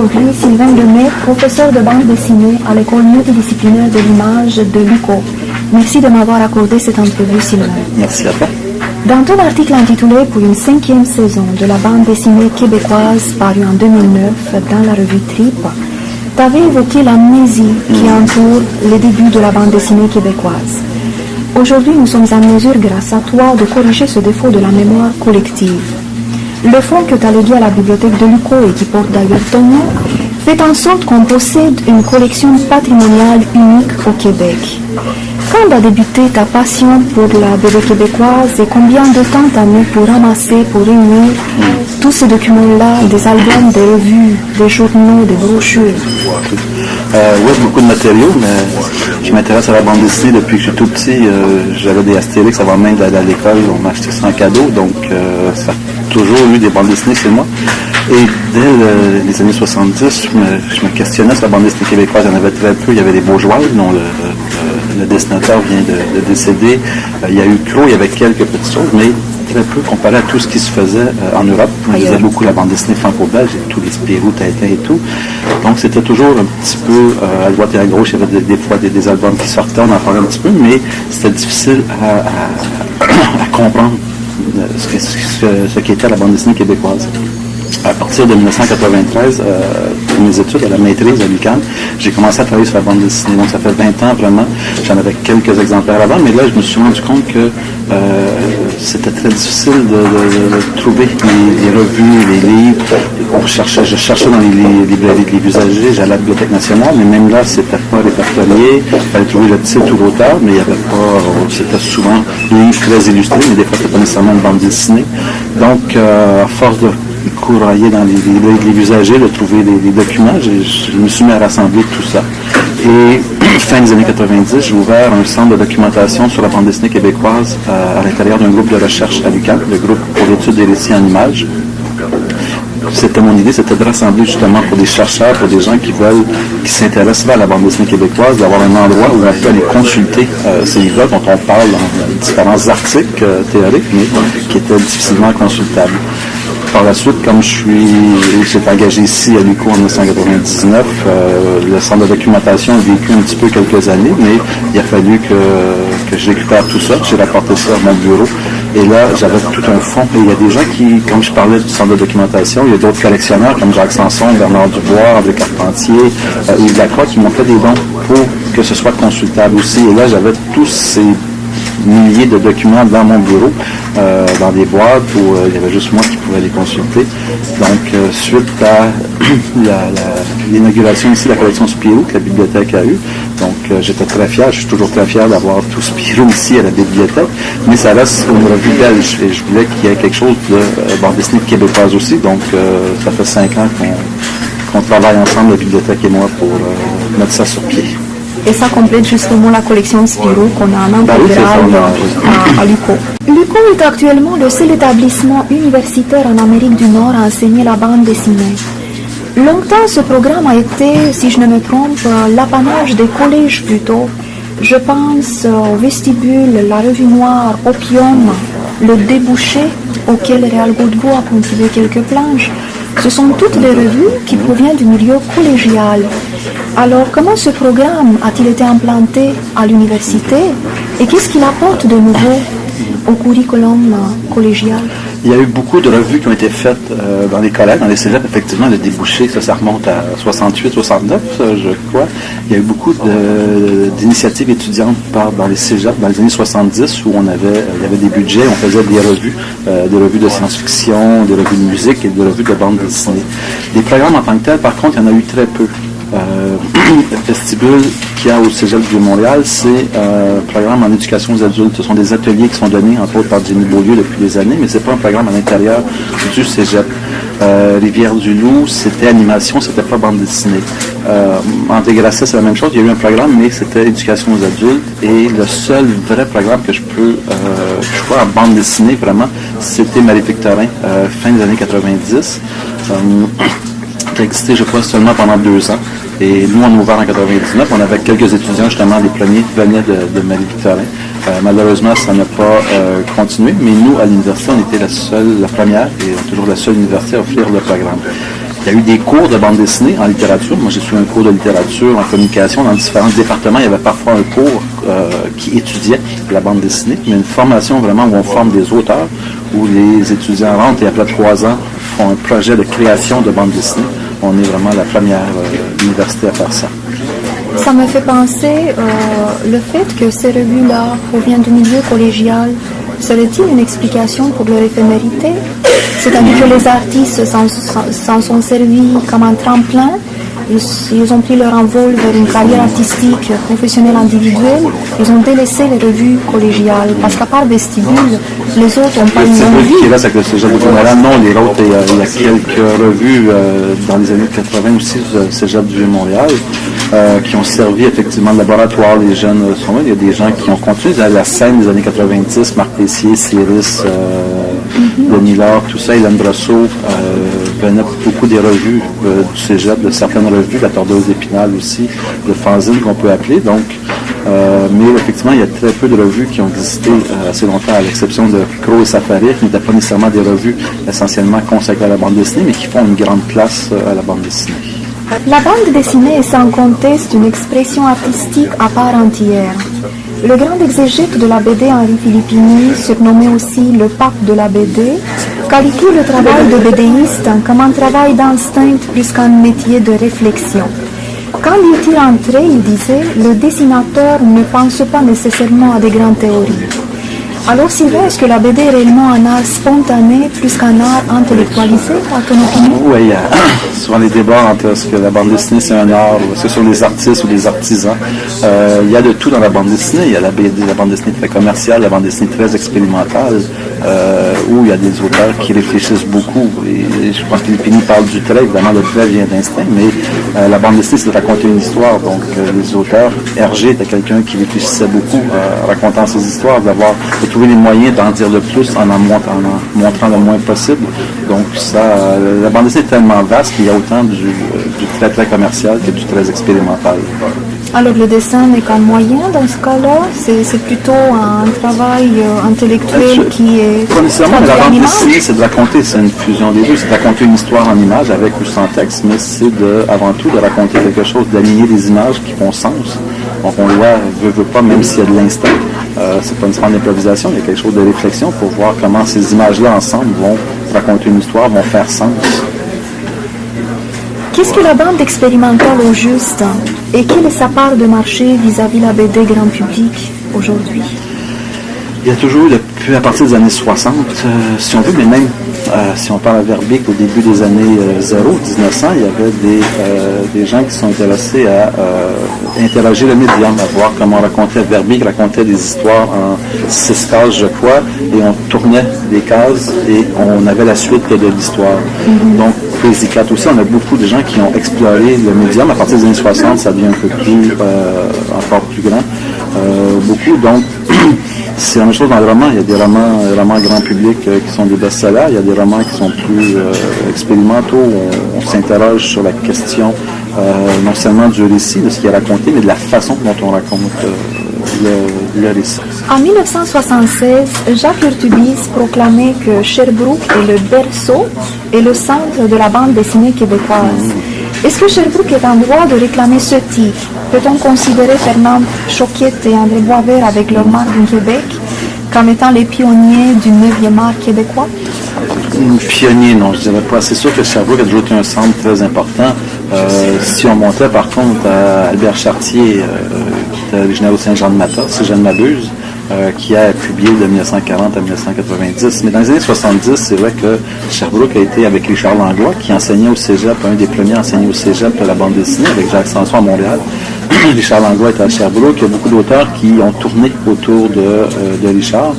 aujourd'hui Sylvain Lemay, professeur de bande dessinée à l'école multidisciplinaire de l'image de l'UQO. Merci de m'avoir accordé cette entrevue, Sylvain. Merci à toi. Dans ton article intitulé pour une 5e saison de la bande dessinée québécoise paru en 2009 dans la revue Trip, tu avais évoqué l'amnésie qui entoure les débuts de la bande dessinée québécoise. Aujourd'hui, nous sommes en mesure, grâce à toi, de corriger ce défaut de la mémoire collective. Le fonds que tu as légué à la bibliothèque de l'UQO et qui porte d'ailleurs ton nom, fait en sorte qu'on possède une collection patrimoniale unique au Québec. Quand a débuté ta passion pour la BD québécoise et combien de temps t'as mis pour ramasser, pour réunir tous ces documents-là, des albums, des revues, des journaux, des brochures? Oui, beaucoup de matériaux, mais je m'intéresse à la bande dessinée depuis que je suis tout petit. J'avais des Astérix avant même d'aller à l'école, on m'a acheté ça en cadeau, donc ça a toujours eu des bandes dessinées chez moi. Et dès les années 70, je me questionnais sur la bande dessinée québécoise. Il y en avait très peu. Il y avait les Bourgeois, dont le dessinateur vient de décéder. Il y a eu Clos, il y avait quelques petites choses, mais très peu comparé à tout ce qui se faisait en Europe. On lisait beaucoup la bande dessinée franco-belge, et tous les Spirou, Tintin et tout. Donc c'était toujours un petit peu à droite et à gauche. Il y avait des fois des albums qui sortaient, on en parlait un petit peu, mais c'était difficile à comprendre ce qu'était la bande dessinée québécoise. À partir de 1993, pour mes études à la maîtrise à l'UQAM, j'ai commencé à travailler sur la bande dessinée. Donc ça fait 20 ans vraiment. J'en avais quelques exemplaires avant, mais là je me suis rendu compte que c'était très difficile de trouver les revues, les livres. Je cherchais dans les librairies de livres usagés, j'allais à la Bibliothèque nationale, mais même là c'était pas répertorié. Il fallait trouver le titre ou l'auteur, mais il y avait pas. C'était souvent des livres très illustrés, mais des fois c'était pas nécessairement une bande dessinée. Donc à force de courrier dans les livres usagés, de trouver des documents. Je me suis mis à rassembler tout ça. Et fin des années 90, j'ai ouvert un centre de documentation sur la bande dessinée québécoise à l'intérieur d'un groupe de recherche à l'UQAM, le groupe pour l'étude des récits en images. C'était mon idée, c'était de rassembler justement pour des chercheurs, pour des gens qui s'intéressent à la bande dessinée québécoise, d'avoir un endroit où on peut aller consulter ces livres-là dont on parle dans différents articles théoriques, mais qui étaient difficilement consultables. Par la suite, comme j'ai engagé ici à l'UQO en 1999, le centre de documentation a vécu un petit peu quelques années, mais il a fallu que je récupère tout ça, j'ai rapporté ça à mon bureau. Et là, j'avais tout un fond. Et il y a des gens qui, comme je parlais du centre de documentation, il y a d'autres collectionneurs comme Jacques Sanson, Bernard Dubois, André Carpentier, Yves Lacroix, qui m'ont fait des dons pour que ce soit consultable aussi. Et là, j'avais tous ces milliers de documents dans mon bureau, dans des boîtes où il y avait juste moi qui pouvais les consulter. Donc, suite à l'inauguration ici de la collection Spirou que la bibliothèque a eue, donc j'étais très fier, je suis toujours très fier d'avoir tout Spirou ici à la bibliothèque, mais ça reste une revue belge et je voulais qu'il y ait quelque chose de bande dessinée québécoise aussi, donc ça fait 5 ans qu'on travaille ensemble, la bibliothèque et moi, pour mettre ça sur pied. Et ça complète justement la collection Spirou qu'on a en intégral à l'UQO. L'UQO est actuellement le seul établissement universitaire en Amérique du Nord à enseigner la bande dessinée. Longtemps, ce programme a été, si je ne me trompe, l'apanage des collèges plutôt. Je pense au Vestibule, la Revue Noire, Opium, le Débouché, auquel Réal Godbout a contribué quelques planches. Ce sont toutes des revues qui proviennent du milieu collégial. Alors, comment ce programme a-t-il été implanté à l'université et qu'est-ce qu'il apporte de nouveau au curriculum collégial? Il y a eu beaucoup de revues qui ont été faites dans les collèges, dans les cégeps, effectivement, le débouché, ça remonte à 68, 69, je crois. Il y a eu beaucoup d'initiatives étudiantes dans les cégeps, dans les années 70, où il y avait des budgets, on faisait des revues de science-fiction, des revues de musique et des revues de bande dessinée. Des programmes en tant que tels, par contre, il y en a eu très peu. Le vestibule qu'il y a au Cégep de Montréal, c'est un programme en éducation aux adultes. Ce sont des ateliers qui sont donnés, entre autres, par Jenny Beaulieu depuis des années, mais ce n'est pas un programme à l'intérieur du Cégep. Rivière-du-Loup, c'était animation, c'était pas bande dessinée. André Grasset, c'est la même chose. Il y a eu un programme, mais c'était éducation aux adultes. Et le seul vrai programme que je vois en bande dessinée, vraiment, c'était Marie-Victorin, fin des années 90. Qui a existé, je crois, seulement pendant 2 ans. Et nous, on a ouvert en 99. On avait quelques étudiants, justement, les premiers venaient de Marie-Victorin. Malheureusement, ça n'a pas continué, mais nous, à l'université, on était la première et toujours la seule université à offrir le programme. Il y a eu des cours de bande dessinée en littérature. Moi, j'ai suivi un cours de littérature, en communication. Dans différents départements, il y avait parfois un cours qui étudiait la bande dessinée, mais une formation vraiment où on forme des auteurs, où les étudiants rentrent et après 3 ans font un projet de création de bande dessinée. On est vraiment la première université à faire ça. Ça me fait penser le fait que ces revues-là proviennent du milieu collégial. Serait-il une explication pour leur éphémérité? C'est-à-dire que les artistes s'en sont servis comme un tremplin, ils ont pris leur envol vers une carrière artistique, professionnelle, individuelle, ils ont délaissé les revues collégiales, parce qu'à part Vestibule, les autres n'ont pas une longue vie. Ce qui reste avec le Cégep de Montréal, non, les autres, il y a quelques revues dans les années 80 aussi, le Cégep du Vieux-Montréal, qui ont servi effectivement de laboratoire. Les jeunes sont là. Il y a des gens qui ont continué à la scène des années 90, Marc Tessier, Céris, Denis Laure, tout ça, Hélène Brosseau, venaient beaucoup des revues du Cégep, de certaines revues, la Tordeuse d'Épinal aussi, de fanzine qu'on peut appeler. Donc, mais effectivement, il y a très peu de revues qui ont existé assez longtemps, à l'exception de Crow et Safari, qui n'étaient pas nécessairement des revues essentiellement consacrées à la bande dessinée, mais qui font une grande place à la bande dessinée. La bande dessinée est sans conteste une expression artistique à part entière. Le grand exégète de la BD, Henri Filippini, surnommé aussi le pape de la BD, qualifie le travail de BDiste comme un travail d'instinct plus qu'un métier de réflexion. Quand il y est entré, il disait « Le dessinateur ne pense pas nécessairement à des grandes théories ». Alors Sylvain, est-ce que la BD est réellement un art spontané plus qu'un art intellectualisé, à ton opinion? Oui, il y a souvent les débats entre est-ce que la bande dessinée c'est un art, ou est-ce que ce sont des artistes ou des artisans. Il y a de tout dans la bande dessinée. Il y a la BD, la bande dessinée très commerciale, la bande dessinée très expérimentale, où il y a des auteurs qui réfléchissent beaucoup. Et je pense que Filippini parle du trait, évidemment le trait vient d'instinct, mais la bande dessinée c'est de raconter une histoire. Donc les auteurs, Hergé était quelqu'un qui réfléchissait beaucoup en racontant ses histoires, de trouver les moyens d'en dire le plus en montrant le moins possible. Donc ça, la bande dessinée est tellement vaste qu'il y a autant du très commercial que du très expérimental. Alors le dessin n'est qu'un moyen dans ce cas-là? C'est plutôt un travail intellectuel qui est... Pas nécessairement, la bande dessinée, c'est de raconter, c'est une fusion des deux, c'est de raconter une histoire en images avec ou sans texte, mais c'est avant tout de raconter quelque chose, d'aligner des images qui font sens. Donc on veut pas, même s'il y a de l'instinct, c'est pas nécessairement d'improvisation, il y a quelque chose de réflexion pour voir comment ces images-là ensemble vont raconter une histoire, vont faire sens. Qu'est-ce que la bande expérimentale au juste et quelle est sa part de marché vis-à-vis la BD grand public aujourd'hui? Il y a toujours, depuis à partir des années 60, si on veut, mais même si on parle à Verbeek au début des années 1900, il y avait des gens qui sont intéressés à interroger le médium, à voir comment on racontait. Verbeek racontait des histoires en 6 cases, je crois, et on tournait des cases et on avait la suite de l'histoire. Donc, Crazy Cat aussi, on a beaucoup de gens qui ont exploré le médium. À partir des années 60, ça devient un peu plus, encore plus grand. Beaucoup, donc, c'est la même chose dans le roman. Il y a des romans grand public qui sont des best-sellers. Il y a des romans qui sont plus expérimentaux. On s'interroge sur la question non seulement du récit, de ce qui est raconté, mais de la façon dont on raconte le récit. En 1976, Jacques Urtubise proclamait que Sherbrooke est le berceau et le centre de la bande dessinée québécoise. Est-ce que Sherbrooke est en droit de réclamer ce titre? Peut-on considérer Fernand Choquette et André Boisvert avec leur marque du Québec comme étant les pionniers du 9e art québécois? Pionnier, non, je dirais pas. C'est sûr que Sherbrooke a toujours été un centre très important. Si on montait par contre à Albert Chartier, qui est originaire au Saint-Jean-de-Mata, si je ne m'abuse, qui a publié de 1940 à 1990. Mais dans les années 70, c'est vrai que Sherbrooke a été avec Richard Langlois, qui enseignait au Cégep, un des premiers à enseigner au Cégep la bande dessinée, avec Jacques Sanson à Montréal. Richard Langlois était à Sherbrooke. Il y a beaucoup d'auteurs qui ont tourné autour de Richard.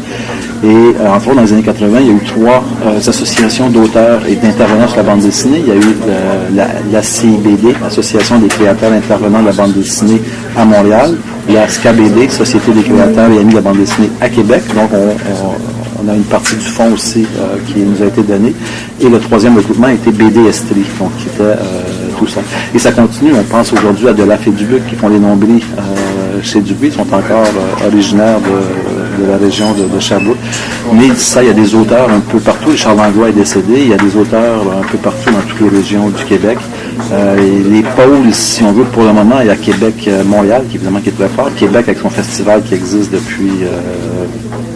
Et entre autres, dans les années 80, il y a eu 3 associations d'auteurs et d'intervenants sur la bande dessinée. Il y a eu la CIBD, Association des créateurs intervenants de la bande dessinée à Montréal, la SCABD, Société des créateurs et amis de la bande dessinée à Québec. Donc, on a une partie du fonds aussi qui nous a été donnée. Et le 3e regroupement a été BD Estrie, donc qui était tout ça. Et ça continue. On pense aujourd'hui à Delaf et Dubuc qui font les nombris chez Dubuc. Ils sont encore originaires la région de Sherbrooke. Mais ça, il y a des auteurs un peu partout. Charles Langlois est décédé. Il y a des auteurs un peu partout dans toutes les régions du Québec. Et les pôles, si on veut, pour le moment, il y a Québec-Montréal, qui évidemment qui est très fort. Québec avec son festival qui existe depuis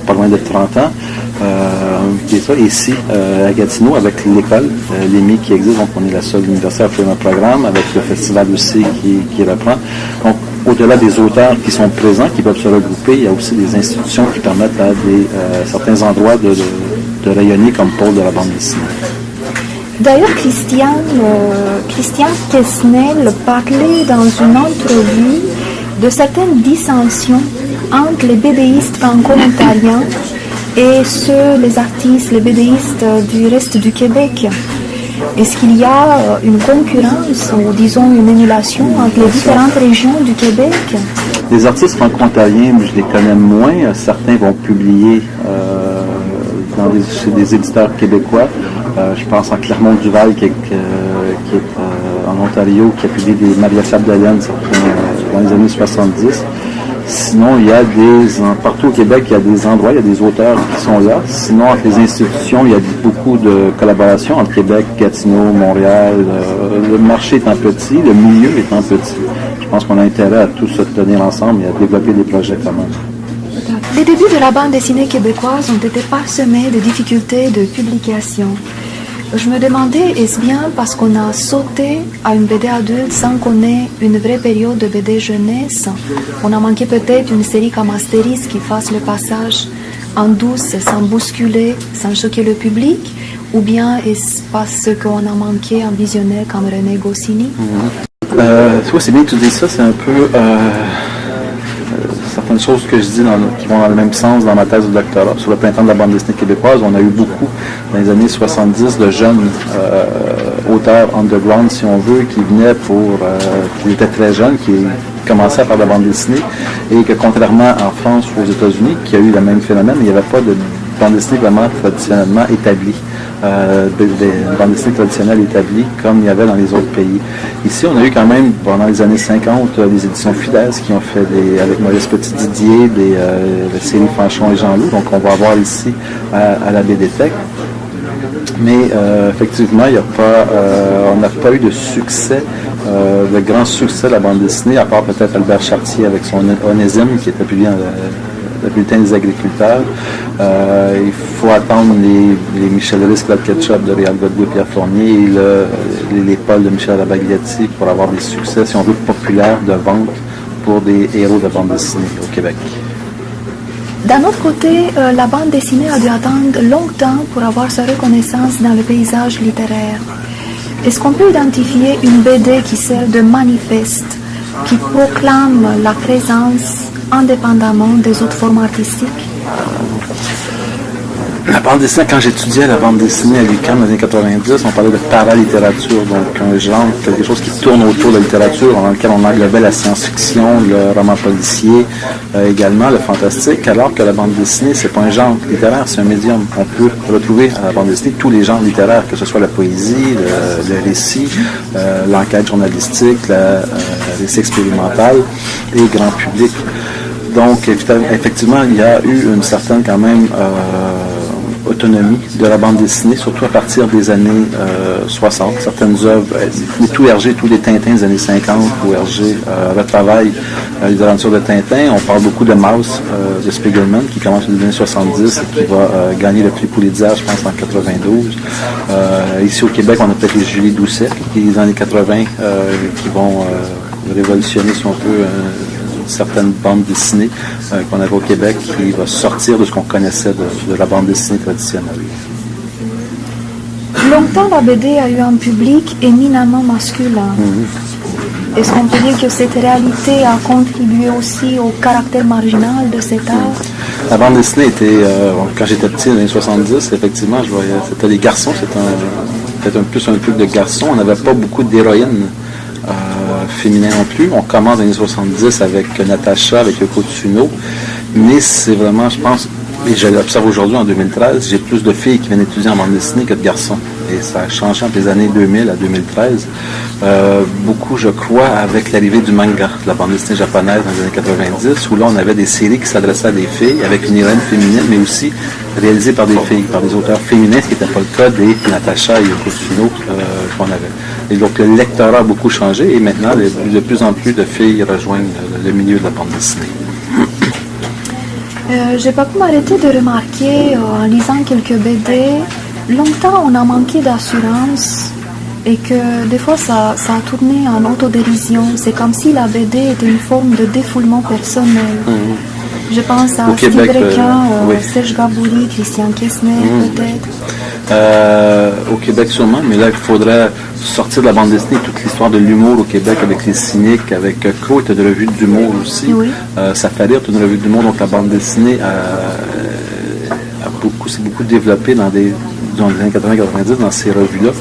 pas loin de 30 ans. Et ici, à Gatineau, avec l'école, l'EMI qui existe, donc on est la seule université à faire un programme, avec le festival aussi qui reprend. Donc, au-delà des auteurs qui sont présents, qui peuvent se regrouper, il y a aussi des institutions qui permettent à certains endroits de rayonner comme pôle de la bande dessinée. D'ailleurs, Christian Quesnel parlait dans une entrevue de certaines dissensions entre les BDistes franco-ontariens et les artistes, les BDistes du reste du Québec. Est-ce qu'il y a une concurrence ou disons une émulation entre les différentes régions du Québec? Les artistes franco-ontariens, je les connais moins. Certains vont publier chez des éditeurs québécois. Je pense en Clermont-Duval qui est en Ontario, qui a publié des Maria Chapdelaine dans les années 70. Sinon, il y a partout au Québec, il y a des endroits, il y a des auteurs qui sont là. Sinon, entre les institutions, il y a beaucoup de collaborations entre Québec, Gatineau, Montréal. Le marché étant petit, le milieu étant petit, je pense qu'on a intérêt à tous se tenir ensemble et à développer des projets communs. Les débuts de la bande dessinée québécoise ont été parsemés de difficultés de publication. Je me demandais, est-ce bien parce qu'on a sauté à une BD adulte sans qu'on ait une vraie période de BD jeunesse? On a manqué peut-être une série comme Astérix qui fasse le passage en douce, sans bousculer, sans choquer le public? Ou bien est-ce parce qu'on a manqué un visionnaire comme René Goscinny? C'est bien que tu dis ça, c'est un peu... certaines choses que je dis qui vont dans le même sens dans ma thèse de doctorat sur le printemps de la bande dessinée québécoise. On a eu beaucoup, dans les années 70, de jeunes auteurs underground, si on veut, qui venaient qui étaient très jeunes, qui commençaient à faire de la bande dessinée, et que contrairement en France ou aux États-Unis, qui a eu le même phénomène, il n'y avait pas de bande dessinée vraiment traditionnellement établie. Une bande dessinée traditionnelle établie comme il y avait dans les autres pays. Ici, on a eu quand même, pendant les années 50, des éditions Fidesz qui ont fait avec Maurice Petit-Didier, la série Fanchon et Jean-Loup, donc on va avoir ici à la BDTech. Mais effectivement, on n'a pas eu de succès, de grand succès de la bande dessinée, à part peut-être Albert Chartier avec son Onésime qui était publié le bulletin des agriculteurs. Il faut attendre les Michel Riss, Claude Ketchup de Réal Godbout et Pierre Fournier et les Paul de Michel Rabagliati pour avoir des succès, si on veut, populaires de vente pour des héros de bande dessinée au Québec. D'un autre côté, la bande dessinée a dû attendre longtemps pour avoir sa reconnaissance dans le paysage littéraire. Est-ce qu'on peut identifier une BD qui sert de manifeste, qui proclame la présence indépendamment des autres formes artistiques? La bande dessinée, quand j'étudiais la bande dessinée à l'UQAM dans les années 90, on parlait de paralittérature, donc un genre, quelque chose qui tourne autour de la littérature, dans lequel on englobait la science-fiction, le roman policier, également le fantastique, alors que la bande dessinée, c'est pas un genre littéraire, c'est un médium. On peut retrouver à la bande dessinée tous les genres littéraires, que ce soit la poésie, le récit, l'enquête journalistique, le récit expérimental et grand public. Donc, effectivement, il y a eu une certaine, quand même, autonomie de la bande dessinée, surtout à partir des années 60. Certaines œuvres, tout Hergé, tous les Tintins des années 50, où Hergé retravaille les aventures de Tintin. On parle beaucoup de Maus, de Spiegelman, qui commence dans les années 70 et qui va gagner le prix Pulitzer, je pense, en 92. Ici au Québec, on a peut-être les Julie Doucet, qui dans les années 80, qui vont révolutionner, si on peut, certaines bandes dessinées qu'on avait au Québec, qui va sortir de ce qu'on connaissait de la bande dessinée traditionnelle. Longtemps, la BD a eu un public éminemment masculin. Mm-hmm. Est-ce qu'on peut dire que cette réalité a contribué aussi au caractère marginal de cet art? La bande dessinée était, quand j'étais petit, dans les années 70, effectivement, je voyais, c'était des garçons, c'était peut-être plus un truc de garçons. On n'avait pas beaucoup d'héroïnes féminin non plus. On commence dans les années 70 avec Natacha, avec Yoko Tsuno, mais c'est vraiment, je pense, Et je l'observe aujourd'hui, en 2013, j'ai plus de filles qui viennent étudier en bande dessinée que de garçons. Et ça a changé entre les années 2000 à 2013. Beaucoup, je crois, avec l'arrivée du manga, de la bande dessinée japonaise dans les années 90, où là, on avait des séries qui s'adressaient à des filles, avec une héroïne féminine, mais aussi réalisées par des filles, par des auteurs féminins, ce qui n'était pas le cas des Natacha et Yoko Tsuno qu'on avait. Et donc, le lectorat a beaucoup changé, et maintenant, de plus en plus de filles rejoignent le milieu de la bande dessinée. J'ai pas pu m'arrêter de remarquer, en lisant quelques BD, longtemps on a manqué d'assurance et que des fois ça a tourné en autodérision. C'est comme si la BD était une forme de défoulement personnel. Je pense à Steve Requin, oui. Serge Gaboury, Christian Kessner peut-être. Au Québec sûrement, mais là il faudrait sortir de la bande dessinée toute l'histoire de l'humour au Québec avec les cyniques, avec Crow était de revue d'humour aussi. Oui. Safari est une revue d'humour, donc la bande dessinée s'est beaucoup développée dans les années 80-90 dans ces revues-là,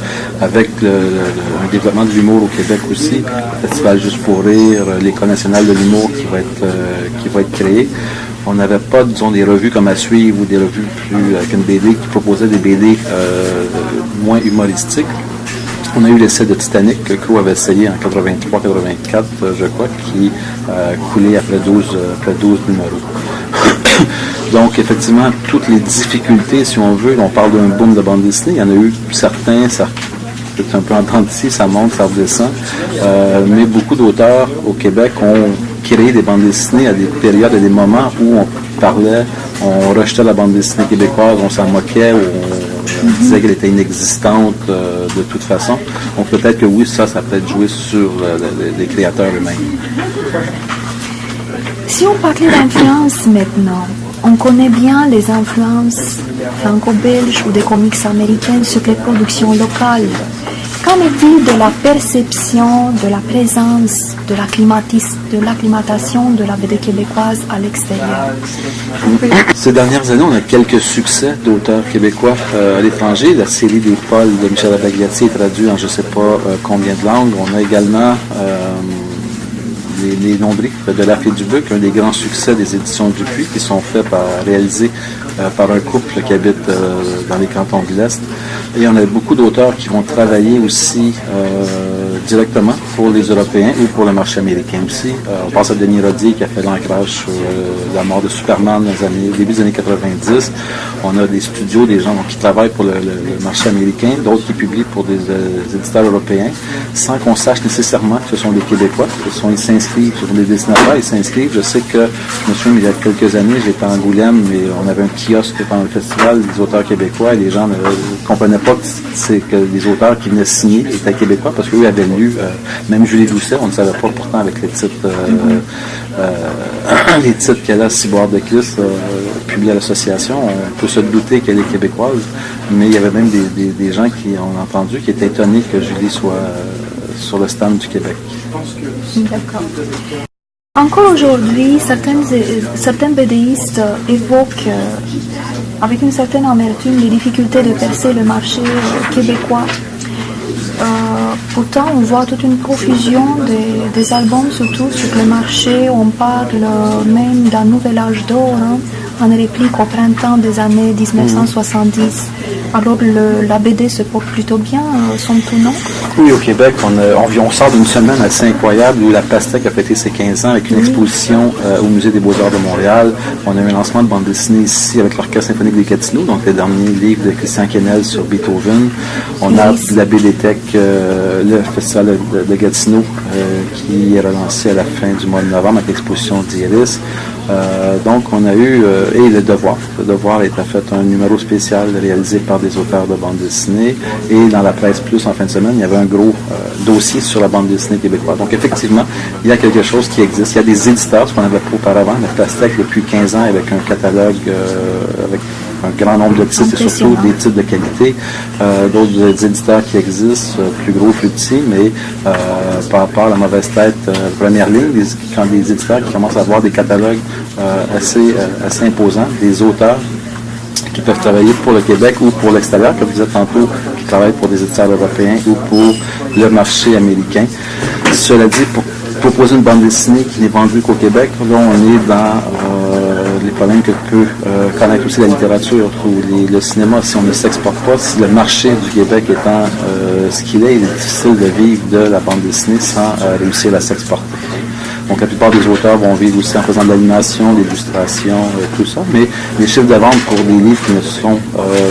avec un développement de l'humour au Québec aussi, le Festival Juste pour rire, l'École nationale de l'humour qui va être créée. On n'avait pas, disons, des revues comme À suivre ou des revues plus avec une BD qui proposaient des BD moins humoristiques. On a eu l'essai de Titanic que Crow avait essayé en 83-84, je crois, qui coulait après 12 numéros. Donc, effectivement, toutes les difficultés, si on veut, on parle d'un boom de bande dessinée, il y en a eu certains, ça c'est un peu en temps d'ici, ça monte, ça redescend, mais beaucoup d'auteurs au Québec ont créé des bandes dessinées à des périodes, à des moments où on parlait, on rejetait la bande dessinée québécoise, on s'en moquait, ou on disait qu'elle était inexistante de toute façon. Donc peut-être que oui, ça a peut-être joué sur les créateurs eux-mêmes. Si on parlait d'influence maintenant, on connaît bien les influences franco-belges ou des comics américaines sur les productions locales. Qu'en est-il de la perception, de la présence, de l'acclimatation de la BD québécoise à l'extérieur? Ces dernières années, on a quelques succès d'auteurs québécois à l'étranger. La série des Pauls de Michel Abagliati est traduite en je ne sais pas combien de langues. On a également les Nombris de La Fée du Buc, un des grands succès des éditions Dupuis, qui sont réalisés par un couple qui habite dans les cantons de l'Est. Et on a beaucoup d'auteurs qui vont travailler aussi directement pour les Européens ou pour le marché américain aussi. On pense à Denis Rodier qui a fait l'ancrage sur la mort de Superman dans début des années 90. On a des studios, des gens qui travaillent pour le marché américain, d'autres qui publient pour des éditeurs européens, sans qu'on sache nécessairement que ce sont des Québécois. Ils s'inscrivent, ce sont des dessinateurs, ils s'inscrivent. Je sais que, je me souviens, il y a quelques années, j'étais à Angoulême et on avait un kiosque pendant le festival des auteurs québécois et les gens ne comprenaient pas que les auteurs qui venaient signer étaient québécois parce qu'eux avaient lu, même Julie Doucet, on ne savait pas pourtant avec les titres qu'elle a, Ciboire de Kiss, publié à l'association, on peut se douter qu'elle est québécoise, mais il y avait même des gens qui ont entendu, qui étaient étonnés que Julie soit sur le stand du Québec. D'accord. Encore aujourd'hui, certains BDistes évoquent avec une certaine amertume les difficultés de percer le marché québécois. Pourtant, on voit toute une profusion des albums, surtout sur le marché. On parle même d'un nouvel âge d'or, en réplique au printemps des années 1970. Alors, la BD se porte plutôt bien, somme-tout, non? Oui, au Québec, on sort d'une semaine assez incroyable où la Pastèque a fêté ses 15 ans avec une exposition au Musée des Beaux-Arts de Montréal. On a eu un lancement de bande dessinée ici avec l'Orchestre symphonique des Gatineau, donc le dernier livre de Christian Kennel sur Beethoven. On a la BDTech, le Festival de Gatineau, qui est relancé à la fin du mois de novembre avec l'exposition d'Iris. Donc, on a eu, et Le Devoir. Le Devoir est en fait un numéro spécial réalisé par des auteurs de bande dessinée. Et dans la Presse Plus, en fin de semaine, il y avait un gros dossier sur la bande dessinée québécoise. Donc, effectivement, il y a quelque chose qui existe. Il y a des éditeurs, ce qu'on n'avait pas auparavant, la Pastèque depuis 15 ans, avec un catalogue, avec un grand nombre de titres et surtout des titres de qualité. D'autres éditeurs qui existent, plus gros, plus petits, mais par rapport à la mauvaise tête, première ligne, quand des éditeurs qui commencent à avoir des catalogues assez imposants, des auteurs qui peuvent travailler pour le Québec ou pour l'extérieur, comme vous disiez tantôt, qui travaillent pour des éditeurs européens ou pour le marché américain. Cela dit, pour proposer une bande dessinée qui n'est vendue qu'au Québec, là, on est dans les problèmes que peut connaître aussi la littérature ou le cinéma si on ne s'exporte pas. Si le marché du Québec étant ce qu'il est, il est difficile de vivre de la bande dessinée sans réussir à s'exporter. Donc la plupart des auteurs vont vivre aussi en faisant de l'animation, de l'illustration, tout ça. Mais les chiffres de vente pour des livres qui ne sont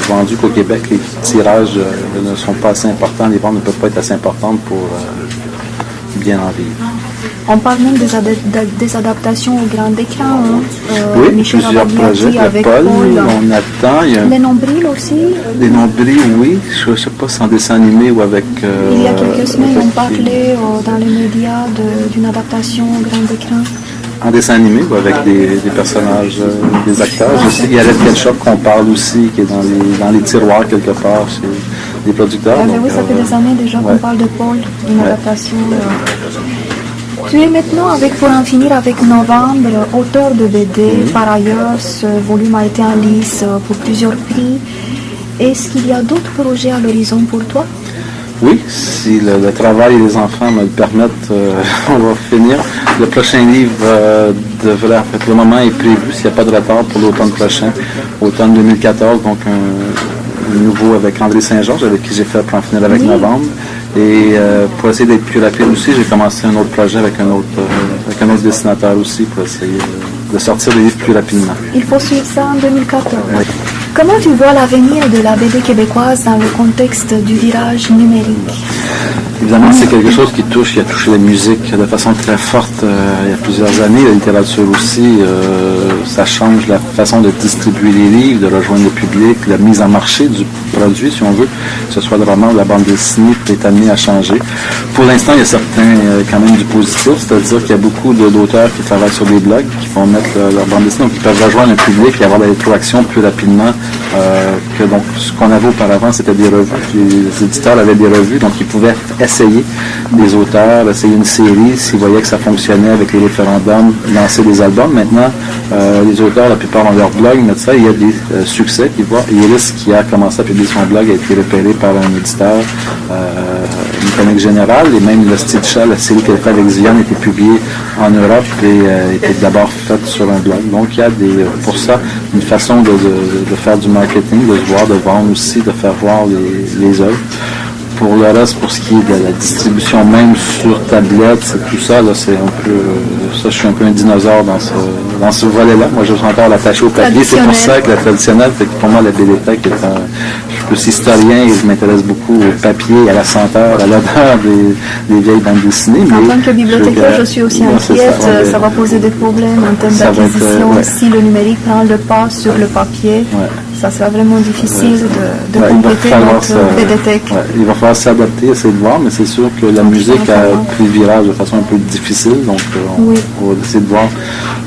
vendus qu'au Québec, les tirages ne sont pas assez importants, les ventes ne peuvent pas être assez importantes pour bien en vivre. On parle même des adaptations au grand écran. Oui, Michel plusieurs projets avec Paul, on attend. Il y a les nombrils aussi. Les nombrils, oui. Je ne sais pas si en dessin animé ou avec... Il y a quelques semaines, on parlait dans les médias d'une adaptation au grand écran. En dessin animé ou avec des personnages, des acteurs. Je sais qu'il y a Red Ketchup qu'on parle aussi, qui est dans les tiroirs quelque part chez des producteurs. Ah, donc, oui, ça fait des années déjà qu'on parle de Paul, d'une adaptation. Tu es maintenant pour en finir avec Novembre, auteur de BD. Par ailleurs, ce volume a été en lice pour plusieurs prix. Est-ce qu'il y a d'autres projets à l'horizon pour toi? Oui, si le travail et les enfants me le permettent, on va finir. Le prochain livre devrait, en fait, le moment est prévu, s'il n'y a pas de retard, pour l'automne prochain, automne 2014, donc un nouveau avec André Saint-Georges, avec qui j'ai fait Plan final avec Novembre. Et pour essayer d'être plus rapide aussi, j'ai commencé un autre projet avec un autre dessinateur aussi pour essayer de sortir des livres plus rapidement. Il faut suivre ça en 2014. Oui. Comment tu vois l'avenir de la BD québécoise dans le contexte du virage numérique? Évidemment, c'est quelque chose qui a touché la musique de façon très forte il y a plusieurs années. La littérature aussi, ça change la façon de distribuer les livres, de rejoindre le public, la mise en marché du produit, si on veut, que ce soit le roman ou la bande dessinée, est amené à changer. Pour l'instant, il y a quand même du positif, c'est-à-dire qu'il y a beaucoup d'auteurs qui travaillent sur des blogs, qui vont mettre leur bande dessinée, donc ils peuvent rejoindre un public et avoir la rétroaction plus rapidement que donc ce qu'on avait auparavant, c'était des revues. Les éditeurs avaient des revues, donc ils pouvaient essayer des auteurs, essayer une série, s'ils voyaient que ça fonctionnait avec les référendums, lancer des albums. Maintenant, les auteurs, la plupart ont leur blog, mettent ça, il y a des succès qu'ils voient. Iris, qui a commencé à publier son blog, a été repéré par un éditeur, une chronique générale, et même le Stitcha, la série qu'elle fait avec Zion, a été publiée en Europe et était d'abord faite sur un blog. Donc il y a pour ça une façon de faire du marketing, de se voir, de vendre aussi, de faire voir les œuvres. Pour le reste, pour ce qui est de la distribution même sur tablette, tout ça, là, c'est un peu... Ça, je suis un peu un dinosaure dans ce volet-là. Moi, je suis encore attaché au papier. C'est pour ça que la traditionnelle, fait que pour moi, la BDTech est je suis plus historien et je m'intéresse beaucoup au papier, à la senteur, à l'odeur des vieilles bandes dessinées. En tant que bibliothécaire, je suis aussi inquiète. Ça va poser des problèmes en termes d'acquisition. Si le numérique prend le pas sur le papier, ça sera vraiment difficile de compléter notre BDTech. Il va falloir s'adapter, essayer de voir, mais c'est sûr que la musique a pris le virage de façon un peu difficile, donc on va essayer de voir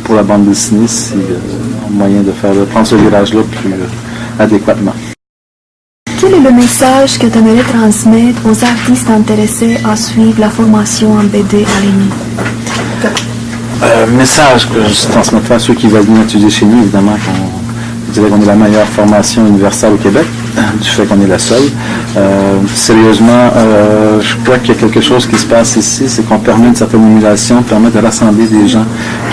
pour la bande dessinée s'il y a moyen de prendre ce virage-là plus adéquatement. Quel est le message que tu aimerais transmettre aux artistes intéressés à suivre la formation en BD à l'ENI? Message que je transmettrai à ceux qui veulent venir étudier chez nous, évidemment, je dirais qu'on est la meilleure formation universelle au Québec, du fait qu'on est la seule. Sérieusement, je crois qu'il y a quelque chose qui se passe ici, c'est qu'on permet une certaine émulation, permet de rassembler des gens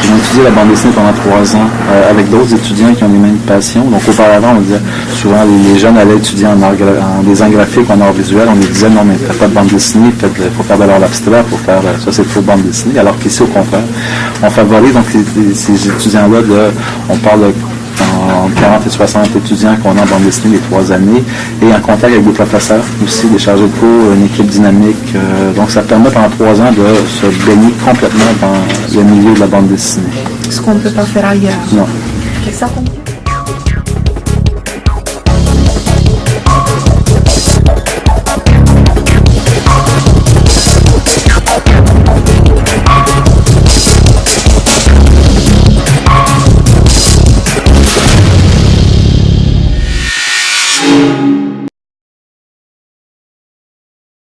qui vont étudier la bande dessinée pendant 3 ans, avec d'autres étudiants qui ont les mêmes passions. Donc auparavant, on disait souvent les jeunes allaient étudier en design graphique, en art visuel, on les disait non mais faites pas de bande dessinée, il faut faire de l'art abstrait, faut faire ça c'est trop bande dessinée, alors qu'ici au contraire, on favorise donc ces étudiants-là on parle de 40 et 60 étudiants qu'on a en bande dessinée les 3 années et en contact avec des professeurs aussi, des chargés de cours, une équipe dynamique. Donc ça permet pendant 3 ans de se baigner complètement dans le milieu de la bande dessinée. Ce qu'on ne peut pas faire ailleurs. Non. Ça